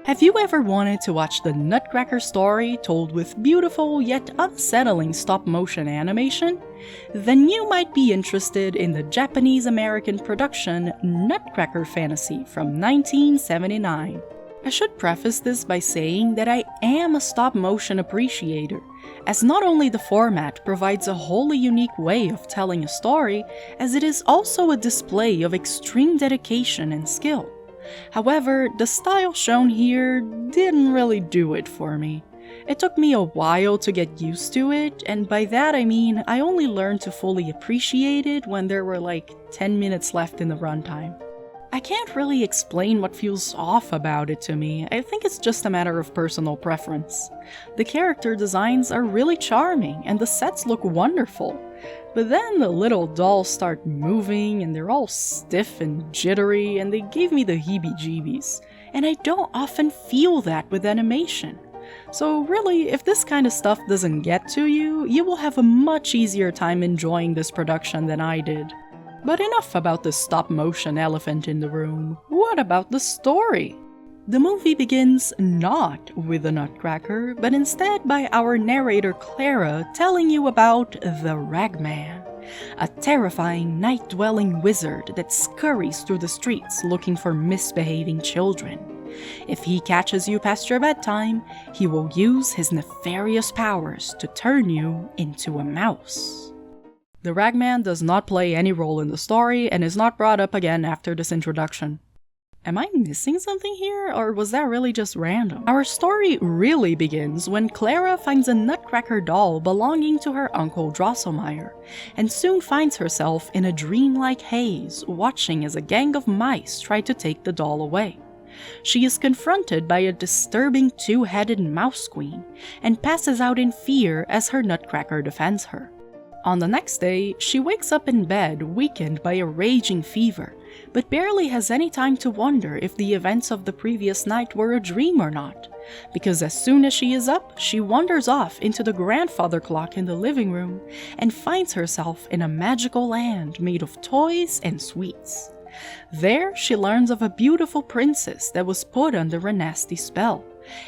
Have you ever wanted to watch the Nutcracker story told with beautiful yet unsettling stop-motion animation? Then you might be interested in the Japanese-American production Nutcracker Fantasy from 1979. I should preface this by saying that I am a stop-motion appreciator, as not only the format provides a wholly unique way of telling a story, as it is also a display of extreme dedication and skill. However, the style shown here didn't really do it for me. It took me a while to get used to it, and by that I mean I only learned to fully appreciate it when there were like 10 minutes left in the runtime. I can't really explain what feels off about it to me. I think it's just a matter of personal preference. The character designs are really charming and the sets look wonderful. But then the little dolls start moving and they're all stiff and jittery and they gave me the heebie-jeebies. And I don't often feel that with animation. So really, if this kind of stuff doesn't get to you, you will have a much easier time enjoying this production than I did. But enough about the stop-motion elephant in the room. What about the story? The movie begins not with the Nutcracker, but instead by our narrator Clara telling you about the Ragman, a terrifying night-dwelling wizard that scurries through the streets looking for misbehaving children. If he catches you past your bedtime, he will use his nefarious powers to turn you into a mouse. The Ragman does not play any role in the story and is not brought up again after this introduction. Am I missing something here, or was that really just random? Our story really begins when Clara finds a Nutcracker doll belonging to her uncle Drosselmeyer, and soon finds herself in a dreamlike haze, watching as a gang of mice try to take the doll away. She is confronted by a disturbing two-headed mouse queen, and passes out in fear as her Nutcracker defends her. On the next day, she wakes up in bed weakened by a raging fever, but barely has any time to wonder if the events of the previous night were a dream or not, because as soon as she is up, she wanders off into the grandfather clock in the living room and finds herself in a magical land made of toys and sweets. There, she learns of a beautiful princess that was put under a nasty spell,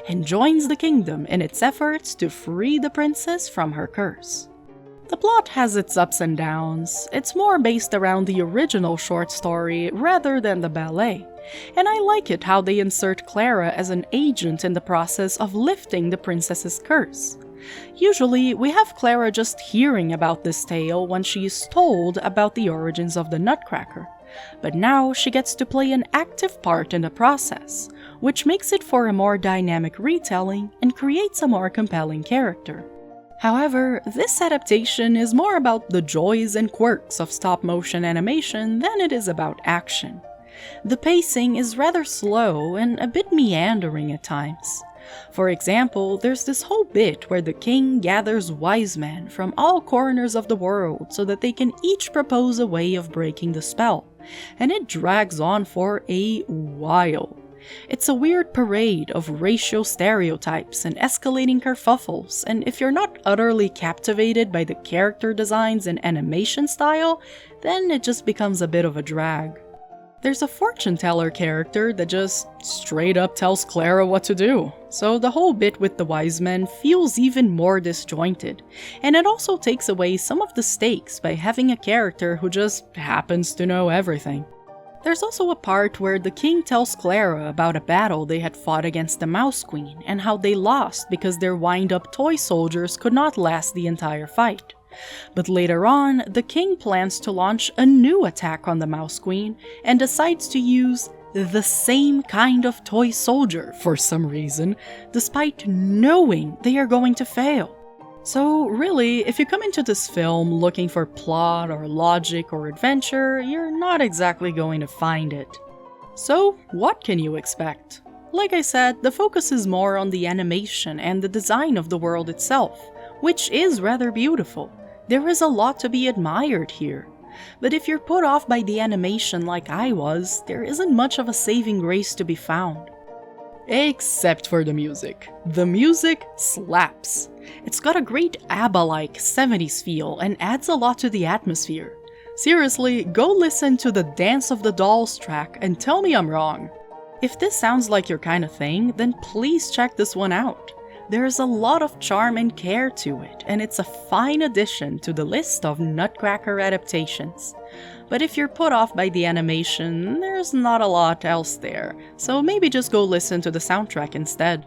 and joins the kingdom in its efforts to free the princess from her curse. The plot has its ups and downs. It's more based around the original short story rather than the ballet, and I like it how they insert Clara as an agent in the process of lifting the princess's curse. Usually, we have Clara just hearing about this tale when she is told about the origins of the Nutcracker, but now she gets to play an active part in the process, which makes it for a more dynamic retelling and creates a more compelling character. However, this adaptation is more about the joys and quirks of stop-motion animation than it is about action. The pacing is rather slow and a bit meandering at times. For example, there's this whole bit where the king gathers wise men from all corners of the world so that they can each propose a way of breaking the spell, and it drags on for a while. It's a weird parade of racial stereotypes and escalating kerfuffles, and if you're not utterly captivated by the character designs and animation style, then it just becomes a bit of a drag. There's a fortune teller character that just straight up tells Clara what to do, so the whole bit with the wise men feels even more disjointed, and it also takes away some of the stakes by having a character who just happens to know everything. There's also a part where the king tells Clara about a battle they had fought against the Mouse Queen and how they lost because their wind-up toy soldiers could not last the entire fight. But later on, the king plans to launch a new attack on the Mouse Queen and decides to use the same kind of toy soldier for some reason, despite knowing they are going to fail. So really, if you come into this film looking for plot or logic or adventure, you're not exactly going to find it. So what can you expect? Like I said, the focus is more on the animation and the design of the world itself, which is rather beautiful. There is a lot to be admired here. But if you're put off by the animation like I was, there isn't much of a saving grace to be found. Except for the music. The music slaps. It's got a great ABBA-like 70s feel and adds a lot to the atmosphere. Seriously, go listen to the Dance of the Dolls track and tell me I'm wrong. If this sounds like your kind of thing, then please check this one out. There's a lot of charm and care to it, and it's a fine addition to the list of Nutcracker adaptations. But if you're put off by the animation, there's not a lot else there, so maybe just go listen to the soundtrack instead.